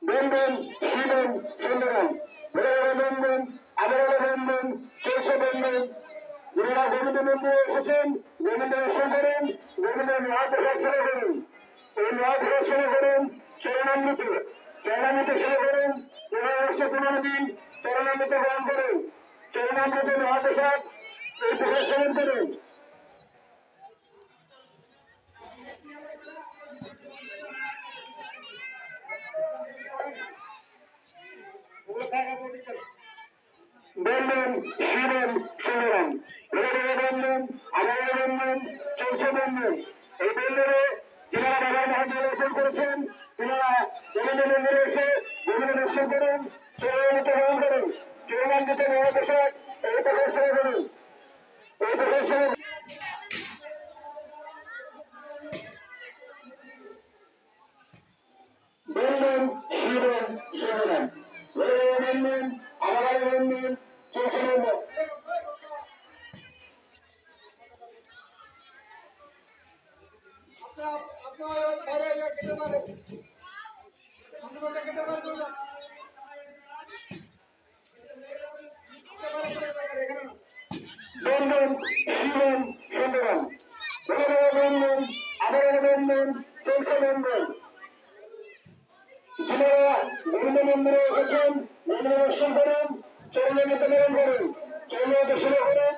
বন্ধন শিবন সুন্দরম বন্ধন আবার বন্ধন চলছে বন্ধন যারা গোবিন্দ মন্দিরে এসেছেন গোবিন্দ দর্শন করুন গোবিন্দের মহাপ্রসাদ সেবা করুন এই মহাপ্রসাদ সেবা করুন চরণামৃত সেবা করুন 15 দিন চরণামৃত গ্রহণ করুন চরণামৃত মহাপ্রসাদ এই প্রসাদ সেবন করুন। বন্ধন শিবন সুন্দরম বন্ধন আবার বন্ধন চলছে বন্ধন এই বন্ধনে যারা বাবার মহাপ্রসাদ দর্শন করেছেন তারা গোবিন্দ মন্দিরে এসে গোবিন্দ দর্শন করুন চরণামৃত গ্রহণ করুন চরণামৃত মহাপ্রসাদ এই প্রসাদ সেবা করুন এই প্রসাদ সেবা বন্ধন শিবন সুন্দরম বন্ধন আবার বন্ধন চলছে বন্ধন। বন্ধন শিবন সুন্দরম বন্ধন আবার বন্ধন চলছে বন্ধন যারা গোবিন্দ মন্দিরে এসেছেন গোবিন্দ দর্শন করুন চরণামৃত গ্রহণ করুন চরণামৃত সেবা করুন